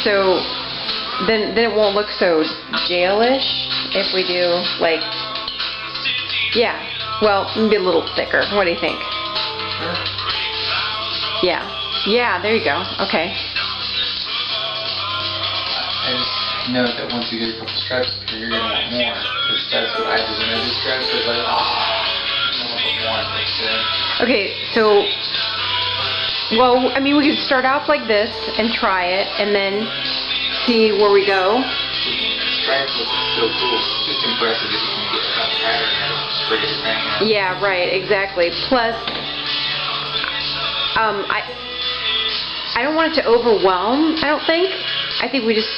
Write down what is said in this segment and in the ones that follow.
So then it won't look so jailish if we do like, yeah, well, maybe a little thicker. What do you think? Yeah, yeah, there you go. Okay. I just know that once you get a couple stripes up here, you're gonna want more. Because that's what I do when I do stripes. It's like, I want to put more. Okay, so, well, I mean, we could start off like this and try it, and then see where we go. Stripes look so cool. It's just impressive if you can get that pattern and spray it down. Yeah, right, exactly. Plus, I don't want it to overwhelm, I don't think. I think we just...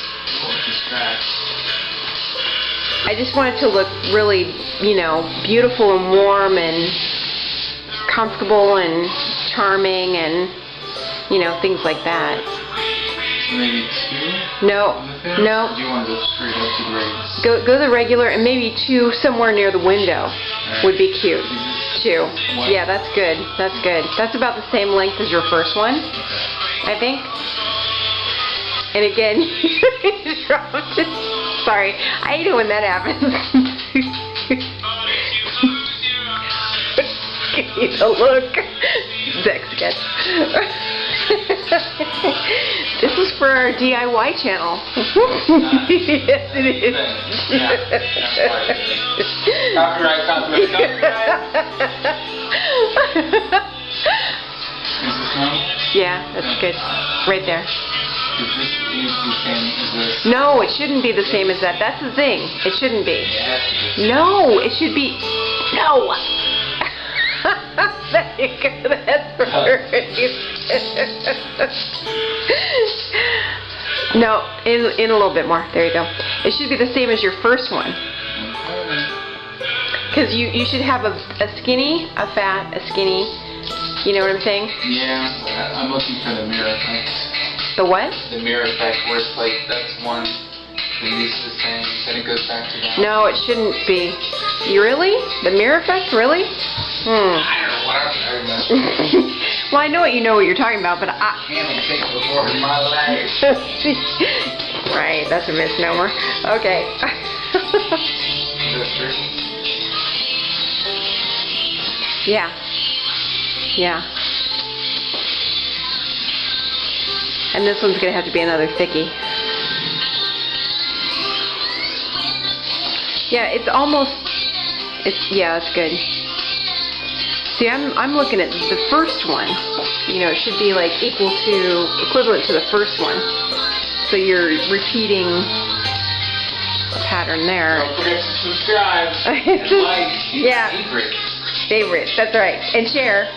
I just want it to look really, you know, beautiful and warm and comfortable and charming and, you know, things like that. Maybe 2? No, no. Do you want to go straight up to the regular? Go the regular, and maybe 2 somewhere near the window would be cute. 2. Yeah, that's good. That's good. That's about the same length as your first one, I think. And again, you dropped it. Sorry, I hate it when that happens. Give me the look. ZachSketch. This is for our DIY channel. Yes, it is. Copyright, copyright, copyright. Is this normal? Yeah, that's good. Right there. Is this the same as this? No, it shouldn't be the same as that. That's the thing. It shouldn't be. No, it should be. No. There you go. That's right. No, in a little bit more. There you go. It should be the same as your first one. Because you should have a skinny, a fat, a skinny. You know what I'm saying? Yeah, I'm looking for the mirror effect. The what? The mirror effect where it's like that's one, then this is the same, then it goes back to that. No, it shouldn't be. You really? The mirror effect? Really? I don't know what I'm talking about. Well, I know what you're talking about, but I can't think before in my life. Right, that's a misnomer. Okay. Yeah. Yeah. And this one's going to have to be another thickie. Yeah, it's almost, yeah, it's good. See, I'm looking at the first one. You know, it should be like equivalent to the first one. So you're repeating a pattern there. Don't forget to subscribe and like. Yeah. Favorite, that's right. And share.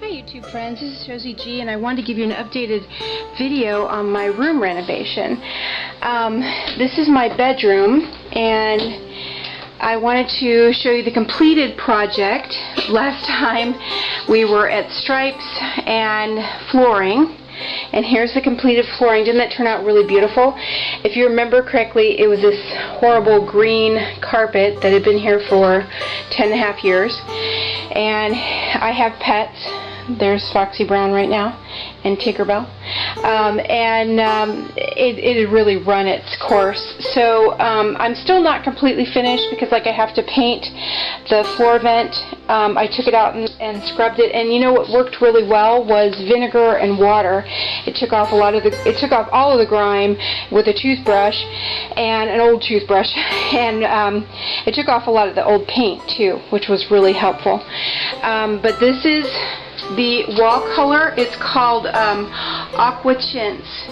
Hi YouTube friends, this is Josie G, and I wanted to give you an updated video on my room renovation. This is my bedroom, and I wanted to show you the completed project. Last time we were at stripes and flooring, and here's the completed flooring. Didn't that turn out really beautiful? If you remember correctly, it was this horrible green carpet that had been here for 10.5 years, and I have pets. There's Foxy Brown right now, and Tinkerbell. It had really run its course. So I'm still not completely finished because I have to paint the floor vent. I took it out and scrubbed it, and you know what worked really well was vinegar and water. It took off all of the grime with a toothbrush, and an old toothbrush, and it took off a lot of the old paint too, which was really helpful. But this is the wall color. It's called Aqua Chintz.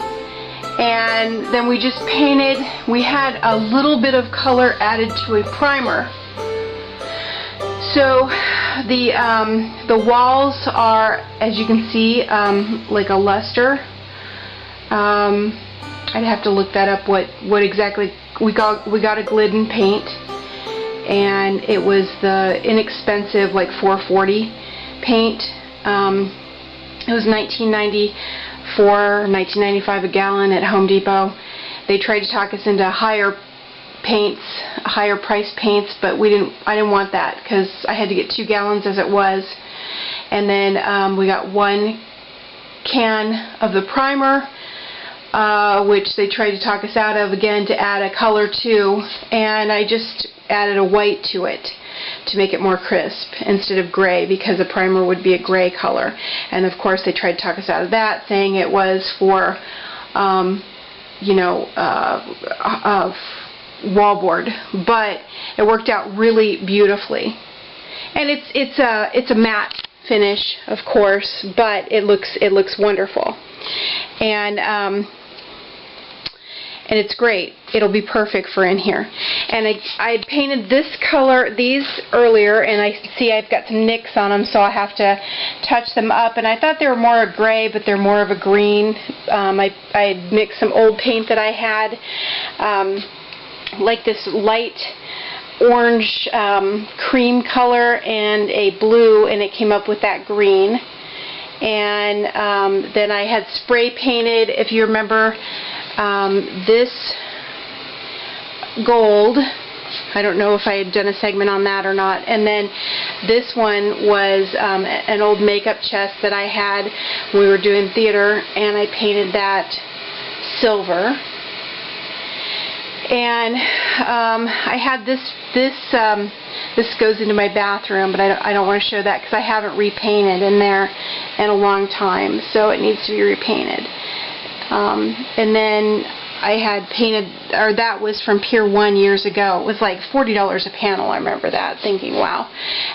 And then we just painted, we had a little bit of color added to a primer. So the walls are, as you can see, like a luster. I'd have to look that up, what exactly, we got a Glidden paint, and it was the inexpensive, like $4.40 paint. It was $19.94, $19.95 a gallon at Home Depot. They tried to talk us into higher price paints, but I didn't want that because I had to get 2 gallons as it was. And then we got 1 can of the primer, which they tried to talk us out of again to add a color to, and I just added a white to it to make it more crisp instead of gray, because the primer would be a gray color. And of course they tried to talk us out of that, saying it was for wallboard, but it worked out really beautifully. And it's a matte finish, of course, but it looks wonderful. And it's great. It'll be perfect for in here. And I painted these earlier, and I see I've got some nicks on them, so I have to touch them up. And I thought they were more a gray, but they're more of a green. I mixed some old paint that I had, like this light orange cream color and a blue, and it came up with that green. And then I had spray painted, if you remember, this gold. I don't know if I had done a segment on that or not. And then this one was an old makeup chest that I had when we were doing theater, and I painted that silver. And I had this goes into my bathroom, but I don't want to show that because I haven't repainted in there in a long time, so it needs to be repainted. And then I had painted, or that was from Pier 1 years ago. It was like $40 a panel, I remember that, thinking, wow.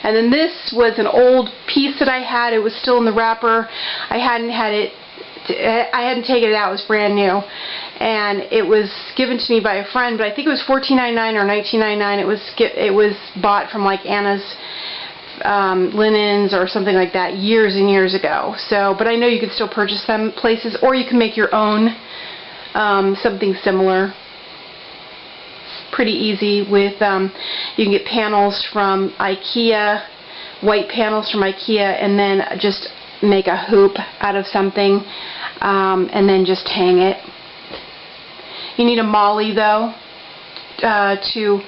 And then this was an old piece that I had. It was still in the wrapper. I hadn't taken it out. It was brand new. And it was given to me by a friend, but I think it was $14.99 or $19.99. It was bought from like Anna's linens or something like that years and years ago. So, but I know you could still purchase them places, or you can make your own something similar. Pretty easy with you can get panels from IKEA, white panels from IKEA, and then just make a hoop out of something, and then just hang it. You need a molly though to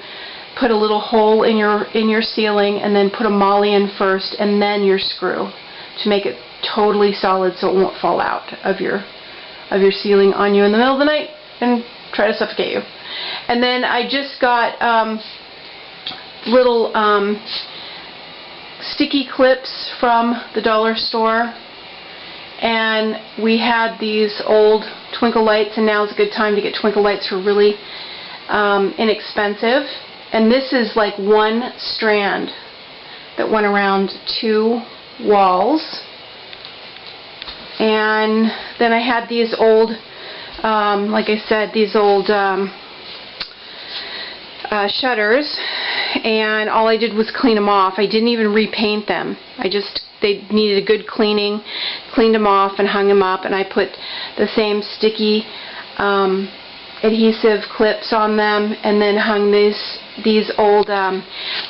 put a little hole in your ceiling, and then put a molly in first and then your screw to make it totally solid so it won't fall out of your ceiling on you in the middle of the night and try to suffocate you. And then I just got little sticky clips from the dollar store, and we had these old twinkle lights, and now is a good time to get twinkle lights for really inexpensive. And this is like 1 strand that went around 2 walls. And then I had these old, like I said, these old shutters, and all I did was clean them off. I didn't even repaint them. They needed a good cleaning, cleaned them off and hung them up, and I put the same sticky adhesive clips on them, and then hung these old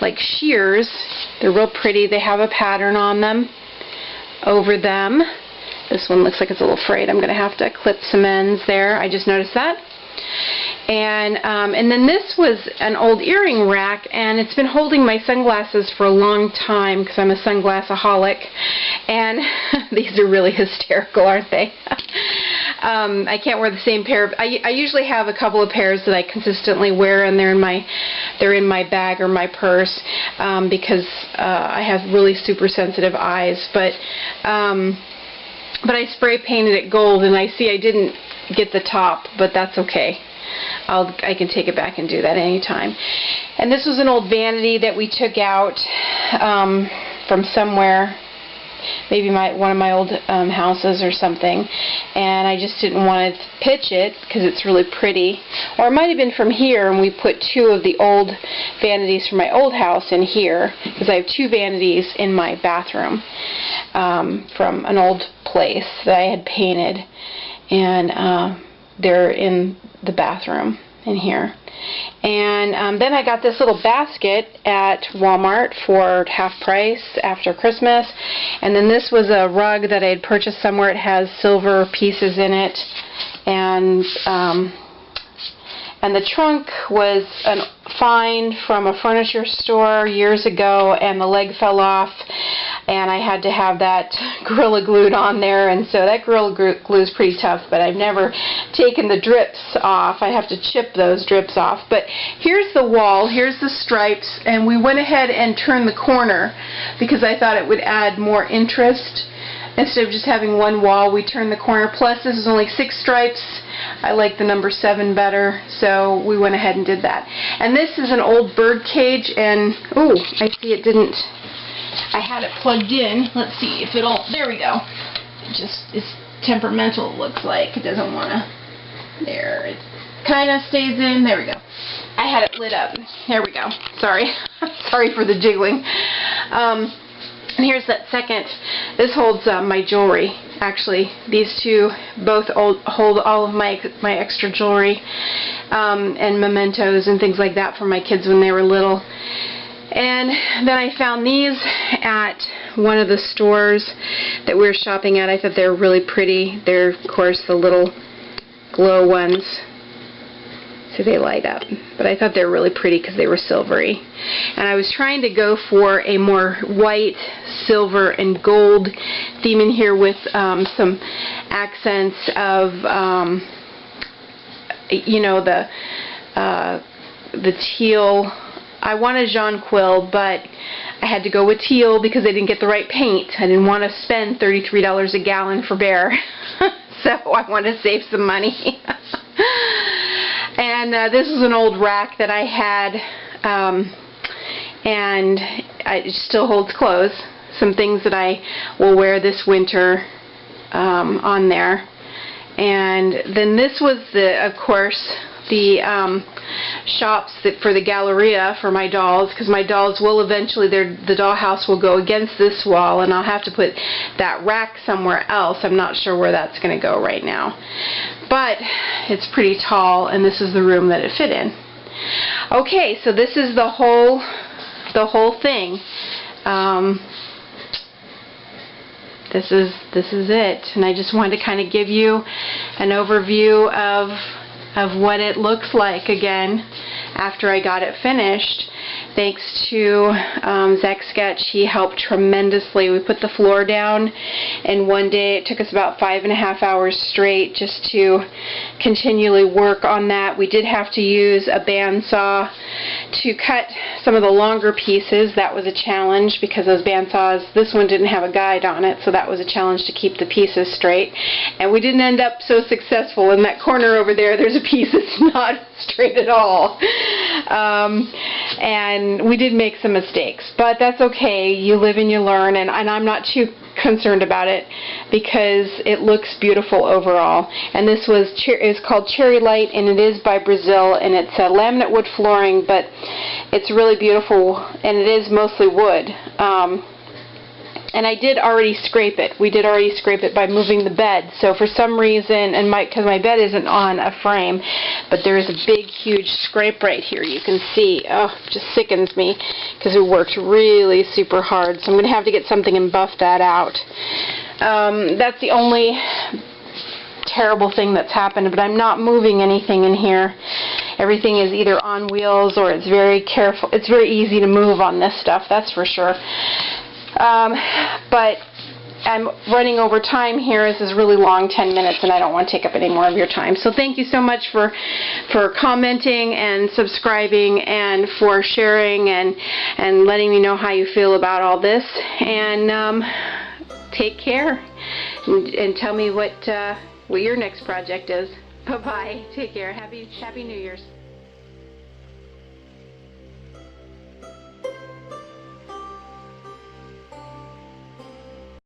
like shears. They're real pretty. They have a pattern on them over them. This one looks like it's a little frayed. I'm going to have to clip some ends there. I just noticed that. And then this was an old earring rack, and it's been holding my sunglasses for a long time because I'm a sunglassaholic. And these are really hysterical, aren't they? I can't wear the same pair of, I usually have a couple of pairs that I consistently wear, and they're in my bag or my purse, because I have really super sensitive eyes. But I spray painted it gold, and I see I didn't get the top, but that's okay. I can take it back and do that anytime. And this was an old vanity that we took out from somewhere, maybe one of my old houses or something, and I just didn't want to pitch it because it's really pretty. Or it might have been from here, and we put two of the old vanities from my old house in here, because I have two vanities in my bathroom from an old place that I had painted, and they're in the bathroom in here. And then I got this little basket at Walmart for half price after Christmas. And then this was a rug that I had purchased somewhere. It has silver pieces in it. And the trunk was a find from a furniture store years ago, and the leg fell off, and I had to have that Gorilla glued on there, and so that Gorilla glue is pretty tough, but I've never taken the drips off. I have to chip those drips off. But here's the wall, here's the stripes, and we went ahead and turned the corner because I thought it would add more interest. Instead of just having one wall, we turned the corner. Plus, this is only 6 stripes. I like the number 7 better, so we went ahead and did that. And this is an old bird cage, and oh, I see it didn't. I had it plugged in. Let's see if it'll. There we go. It's temperamental. It looks like it doesn't want to. There, it kind of stays in. There we go. I had it lit up. There we go. Sorry, sorry for the jiggling. And here's that second. This holds my jewelry. Actually, these two both hold all of my extra jewelry and mementos and things like that for my kids when they were little. And then I found these at one of the stores that we were shopping at. I thought they were really pretty. They're, of course, the little glow ones. See, they light up. But I thought they were really pretty because they were silvery. And I was trying to go for a more white, silver, and gold theme in here with some accents of, you know, the teal. I wanted Jonquil, but I had to go with teal because I didn't get the right paint. I didn't want to spend $33 a gallon for Bear. So I wanted to save some money. And this is an old rack that I had, and it still holds clothes. Some things that I will wear this winter on there. And then this was, of course, the shops for the Galleria for my dolls, because my dolls will eventually, the dollhouse will go against this wall, and I'll have to put that rack somewhere else. I'm not sure where that's going to go right now. But it's pretty tall, and this is the room that it fit in. Okay, so this is the whole thing. This is it, and I just wanted to kind of give you an overview of what it looks like again after I got it finished. Thanks to ZachSketch, he helped tremendously. We put the floor down, and one day it took us about 5.5 hours straight just to continually work on that. We did have to use a bandsaw to cut some of the longer pieces. That was a challenge because those bandsaws, this one didn't have a guide on it, so that was a challenge to keep the pieces straight. And we didn't end up so successful. In that corner over there, there's a piece that's not straight at all. And we did make some mistakes, but that's okay. You live and you learn, and I'm not too concerned about it because it looks beautiful overall. And this is called Cherry Light, and it is by Brazil, and it's a laminate wood flooring, but it's really beautiful, and it is mostly wood. And I did already scrape it. We did already scrape it by moving the bed. So for some reason, and because my bed isn't on a frame, but there is a big, huge scrape right here. You can see. Oh, it just sickens me because we worked really super hard. So I'm going to have to get something and buff that out. That's the only terrible thing that's happened, but I'm not moving anything in here. Everything is either on wheels or it's very careful. It's very easy to move on this stuff, that's for sure. But I'm running over time here. This is really long, 10 minutes, and I don't want to take up any more of your time. So thank you so much for commenting and subscribing and for sharing and letting me know how you feel about all this. And take care and tell me what your next project is. Bye-bye. Take care. Happy New Year's.